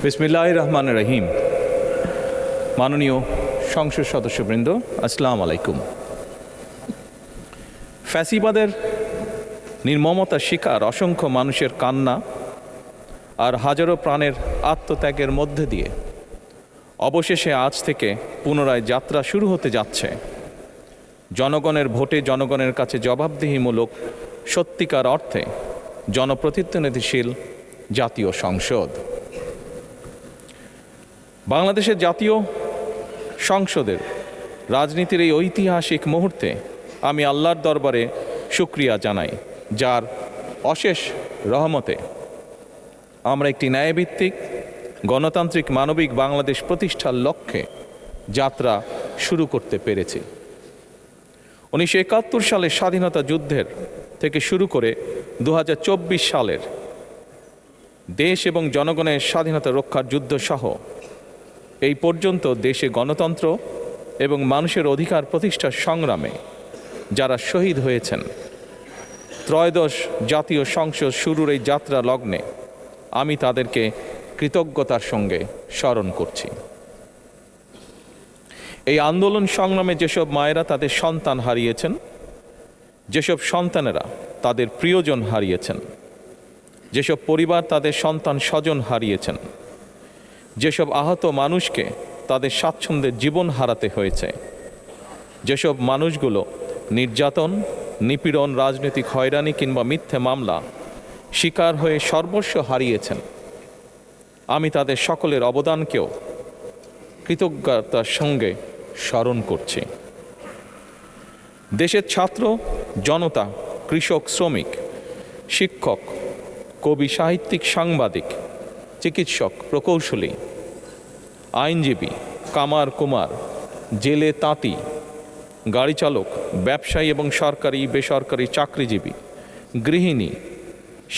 বিসমিল্লাহির রহমানির রহিম। মাননীয় সংসদ সদস্যবৃন্দ, আসসালামু আলাইকুম। ফ্যাসিবাদের নির্মমতার শিকার অসংখ্য মানুষের কান্না আর হাজারো প্রাণের আত্মত্যাগের মধ্যে দিয়ে অবশেষে আজ থেকে পুনরায় যাত্রা শুরু হতে যাচ্ছে জনগণের ভোটে জনগণের কাছে জবাবদিহিমূলক সত্যিকার অর্থে জনপ্রতিনিধিশীল জাতীয় সংসদ। বাংলাদেশের জাতীয় সংসদের রাজনীতির এই ঐতিহাসিক মুহূর্তে আমি আল্লাহর দরবারে শুকরিয়া জানাই, যার অশেষ রহমতে আমরা একটি ন্যায়ভিত্তিক গণতান্ত্রিক মানবিক বাংলাদেশ প্রতিষ্ঠার লক্ষ্যে যাত্রা শুরু করতে পেরেছি। 1971 সালের স্বাধীনতা যুদ্ধের থেকে শুরু করে 2024 সালের দেশ এবং জনগণের স্বাধীনতা রক্ষার যুদ্ধ সহ এই পর্যন্ত দেশে গণতন্ত্র এবং মানুষের অধিকার প্রতিষ্ঠার সংগ্রামে যারা শহীদ হয়েছেন, ত্রয়োদশ জাতীয় সংসদ শুরুর এই যাত্রা লগ্নে আমি তাদেরকে কৃতজ্ঞতার সঙ্গে স্মরণ করছি। এই আন্দোলন সংগ্রামে যেসব মায়েরা তাদের সন্তান হারিয়েছেন, যেসব সন্তানেরা তাদের প্রিয়জন হারিয়েছেন, যেসব পরিবার তাদের সন্তান স্বজন হারিয়েছেন, যেসব আহত মানুষকে তাদের স্বাচ্ছন্দ্যের জীবন হারাতে হয়েছে, যেসব মানুষগুলো নির্যাতন, নিপীড়ন, রাজনৈতিক হয়রানি কিংবা মিথ্যে মামলা শিকার হয়ে সর্বস্ব হারিয়েছেন, আমি তাদের সকলের অবদানকেও কৃতজ্ঞতার সঙ্গে স্মরণ করছি। দেশের ছাত্র জনতা, কৃষক, শ্রমিক, শিক্ষক, কবি, সাহিত্যিক, সাংবাদিক, চিকিৎসক, প্রকৌশলী, আইনজীবী, কামার কুমার, জেলে তাঁতি, গাড়ি চালক, ব্যবসায়ী এবং সরকারি বেসরকারি চাকরিজীবী, গৃহিণী,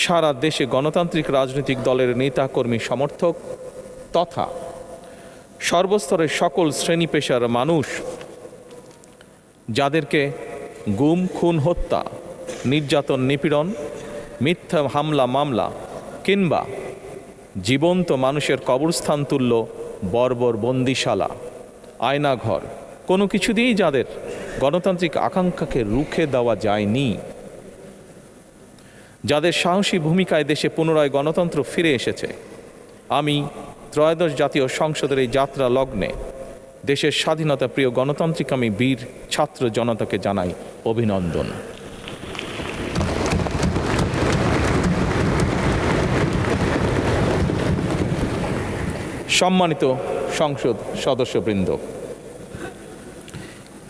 সারা দেশে গণতান্ত্রিক রাজনৈতিক দলের নেতাকর্মী, সমর্থক তথা সর্বস্তরের সকল শ্রেণী পেশার মানুষ যাদেরকে গুম, খুন, হত্যা, নির্যাতন, নিপীড়ন, মিথ্যা হামলা মামলা কিংবা জীবন্ত মানুষের কবরস্থান তুল্য বর্বর বন্দিশালা, আয়নাঘর, কোনো কিছু দিয়েই যাদের গণতান্ত্রিক আকাঙ্ক্ষাকে রুখে দেওয়া যায়নি, যাদের সাহসী ভূমিকায় দেশে পুনরায় গণতন্ত্র ফিরে এসেছে, আমি ত্রয়োদশ জাতীয় সংসদের এই যাত্রা লগ্নে দেশের স্বাধীনতা প্রিয় গণতান্ত্রিক আমি বীর ছাত্র জনতাকে জানাই অভিনন্দন। সম্মানিত সংসদ সদস্যবৃন্দ,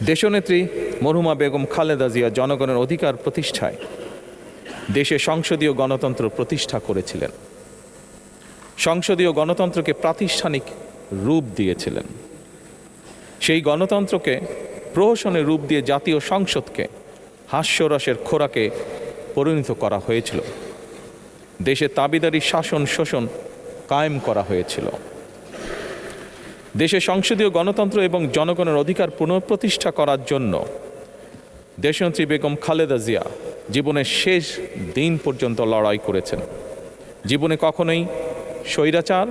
দেশনেত্রী মরহুমা বেগম খালেদা জিয়া জনগণের অধিকার প্রতিষ্ঠায় দেশে সংসদীয় গণতন্ত্র প্রতিষ্ঠা করেছিলেন, সংসদীয় গণতন্ত্রকে প্রাতিষ্ঠানিক রূপ দিয়েছিলেন। সেই গণতন্ত্রকে প্রহসনের রূপ দিয়ে জাতীয় সংসদকে হাস্যরসের খোরাকে পরিণত করা হয়েছিল। দেশে তাবিদারি শাসন শোষণ কায়েম করা হয়েছিল। দেশে সংসদীয় গণতন্ত্র এবং জনগণের অধিকার পুনঃপ্রতিষ্ঠা করার জন্য দেশনেত্রী বেগম খালেদা জিয়া জীবনের শেষ দিন পর্যন্ত লড়াই করেছেন। জীবনে কখনোই স্বৈরাচার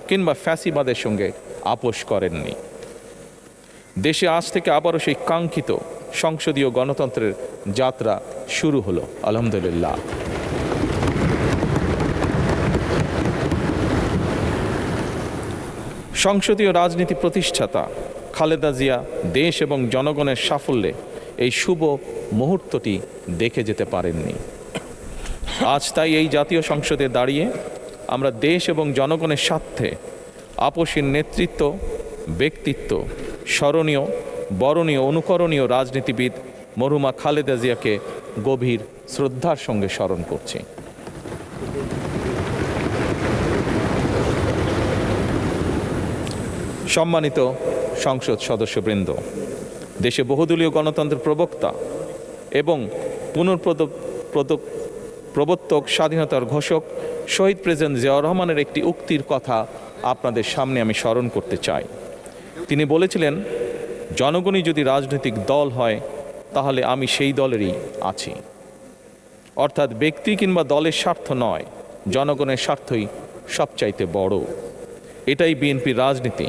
কিংবা ফ্যাসিবাদের সঙ্গে আপোষ করেননি। দেশে আজ থেকে আবারও সেই কাঙ্ক্ষিত সংসদীয় গণতন্ত্রের যাত্রা শুরু হলো, আলহামদুলিল্লাহ। সংসদীয় রাজনীতি প্রতিষ্ঠাতা খালেদা জিয়া দেশ এবং জনগণের সাফল্যে এই শুভ মুহূর্তটি দেখে যেতে পারেননি। আজ তাই এই জাতীয় সংসদে দাঁড়িয়ে আমরা দেশ এবং জনগণের স্বার্থে আপসীর নেতৃত্ব, ব্যক্তিত্ব, স্মরণীয়, বরণীয়, অনুকরণীয় রাজনীতিবিদ মরহুমা খালেদা জিয়াকে গভীর শ্রদ্ধার সঙ্গে স্মরণ করছি। সম্মানিত সংসদ সদস্যবৃন্দ, দেশে বহুদলীয় গণতন্ত্রের প্রবক্তা এবং প্রবর্তক, স্বাধীনতার ঘোষক শহীদ প্রেসিডেন্ট জিয়াউর রহমানের একটি উক্তির কথা আপনাদের সামনে আমি স্মরণ করতে চাই। তিনি বলেছিলেন, জনগণই যদি রাজনৈতিক দল হয় তাহলে আমি সেই দলেরই আছি। অর্থাৎ ব্যক্তি কিংবা দলের স্বার্থ নয়, জনগণের স্বার্থই সবচাইতে বড়। এটাই বিএনপির রাজনীতি।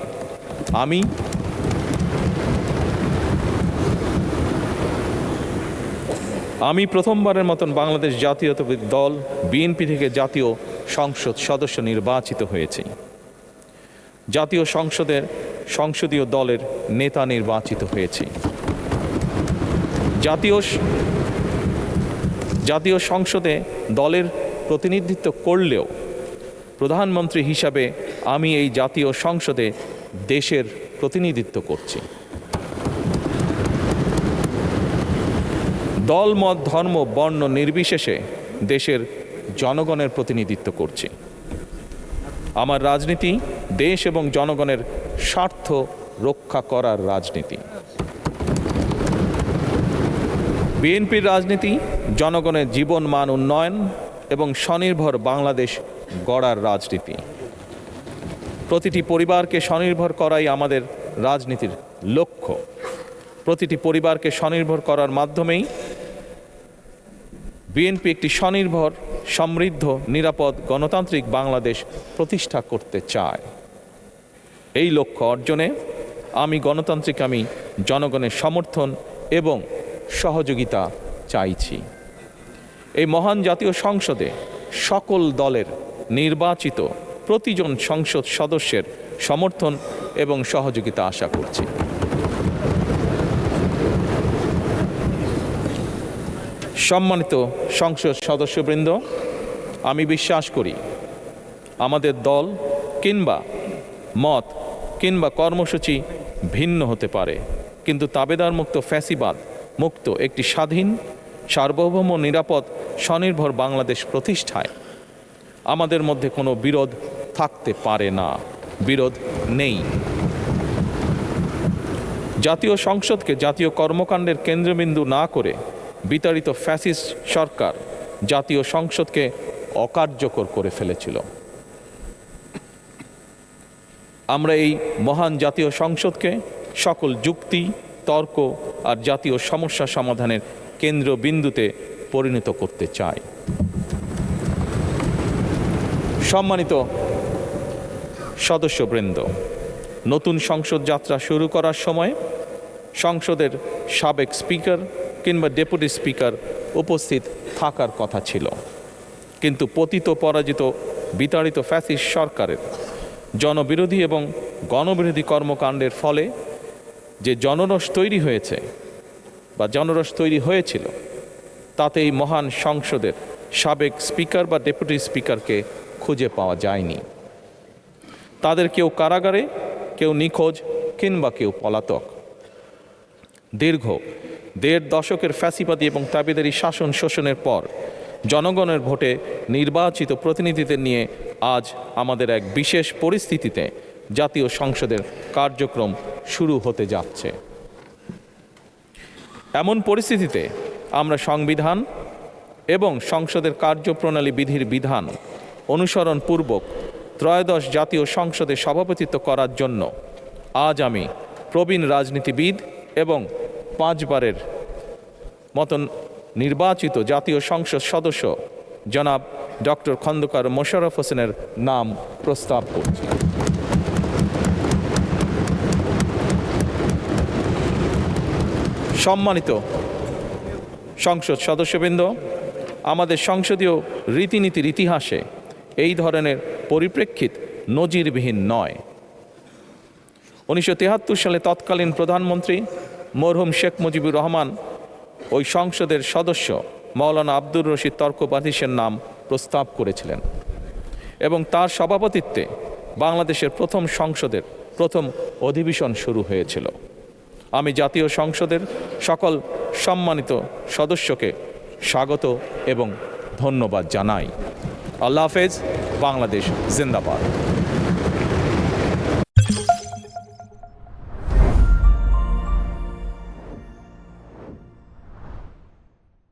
আমি প্রথমবারের মতন বাংলাদেশ জাতীয়তাবাদী দল বিএনপি থেকে জাতীয় সংসদ সদস্য নির্বাচিত হয়েছি। জাতীয় সংসদীয় দলের নেতা নির্বাচিত হয়েছি। জাতীয় সংসদে দলের প্রতিনিধিত্ব করলেও প্রধানমন্ত্রী হিসাবে আমি এই জাতীয় সংসদে দেশের প্রতিনিধিত্ব করছি। দল, মত, ধর্ম, বর্ণ নির্বিশেষে দেশের জনগণের প্রতিনিধিত্ব করছি। আমার রাজনীতি দেশ এবং জনগণের স্বার্থ রক্ষা করার রাজনীতি। বিএনপির রাজনীতি জনগণের জীবন মান উন্নয়ন এবং স্বনির্ভর বাংলাদেশ গড়ার রাজনীতি। প্রতিটি পরিবারকে স্বনির্ভর করাই আমাদের রাজনীতির লক্ষ্য। প্রতিটি পরিবারকে স্বনির্ভর করার মাধ্যমেই বিএনপি একটি স্বনির্ভর, সমৃদ্ধ, নিরাপদ, গণতান্ত্রিক বাংলাদেশ প্রতিষ্ঠা করতে চায়। এই লক্ষ্য অর্জনে আমি জনগণের সমর্থন এবং সহযোগিতা চাইছি। এই মহান জাতীয় সংসদে সকল দলের নির্বাচিত প্রতিজন সংসদ সদস্যের সমর্থন এবং সহযোগিতা আশা করছি। সম্মানিত সংসদ সদস্যবৃন্দ, আমি বিশ্বাস করি আমাদের দল কিংবা মত কিংবা কর্মসূচি ভিন্ন হতে পারে, কিন্তু তাবেদার মুক্ত, ফ্যাসিবাদ মুক্ত একটি স্বাধীন, সার্বভৌম, নিরাপদ, স্বনির্ভর বাংলাদেশ প্রতিষ্ঠায় আমাদের মধ্যে কোনো বিরোধ থাকতে পারে না, বিরোধ নেই। জাতীয় সংসদকে জাতীয় কর্মকাণ্ডের কেন্দ্রবিন্দু না করে বিতাড়িত ফ্যাসিস্ট সরকার জাতীয় সংসদকে অকার্যকর করে ফেলেছিল। আমরা এই মহান জাতীয় সংসদকে সকল যুক্তি, তর্ক আর জাতীয় সমস্যা সমাধানের কেন্দ্রবিন্দুতে পরিণত করতে চাই। সম্মানিত সদস্যবৃন্দ, নতুন সংসদ যাত্রা শুরু করার সময় সংসদের সাবেক স্পিকার কিংবা ডেপুটি স্পিকার উপস্থিত থাকার কথা ছিল, কিন্তু পতিত, পরাজিত, বিতাড়িত ফ্যাসিস্ট সরকারের জনবিরোধী এবং গণবিরোধী কর্মকাণ্ডের ফলে যে জনরোষ তৈরি হয়েছিল তাতে এই মহান সংসদের সাবেক স্পিকার বা ডেপুটি স্পিকারকে খুঁজে পাওয়া যায়নি। তাদের কেউ কারাগারে, কেউ নিখোঁজ কিংবা কেউ পলাতক। দীর্ঘ ১.৫ দশকের ফ্যাসিবাদী এবং তাবেদারি শাসন শোষণের পর জনগণের ভোটে নির্বাচিত প্রতিনিধিদের নিয়ে আজ আমাদের এক বিশেষ পরিস্থিতিতে জাতীয় সংসদের কার্যক্রম শুরু হতে যাচ্ছে। এমন পরিস্থিতিতে আমরা সংবিধান এবং সংসদের কার্যপ্রণালী বিধির বিধান অনুসরণপূর্বক ত্রয়োদশ জাতীয় সংসদে সভাপতিত্ব করার জন্য আজ আমি প্রবীণ রাজনীতিবিদ এবং 5 বারের মতন নির্বাচিত জাতীয় সংসদ সদস্য জনাব ডক্টর খন্দকার মোশাররফ হোসেনের নাম প্রস্তাব করছি। সম্মানিত সংসদ সদস্যবৃন্দ, আমাদের সংসদীয় রীতিনীতির ইতিহাসে এই ধরনের পরিপ্রেক্ষিত নজিরবিহীন নয়। 1973 সালে তৎকালীন প্রধানমন্ত্রী মরহুম শেখ মুজিবুর রহমান ওই সংসদের সদস্য মাওলানা আব্দুর রশিদ তর্কবাদীশের নাম প্রস্তাব করেছিলেন এবং তার সভাপতিত্বে বাংলাদেশের প্রথম সংসদের প্রথম অধিবেশন শুরু হয়েছিল। আমি জাতীয় সংসদের সকল সম্মানিত সদস্যকে স্বাগত এবং ধন্যবাদ জানাই। আল্লাহ হাফেজ। বাংলাদেশ জিন্দাবাদ।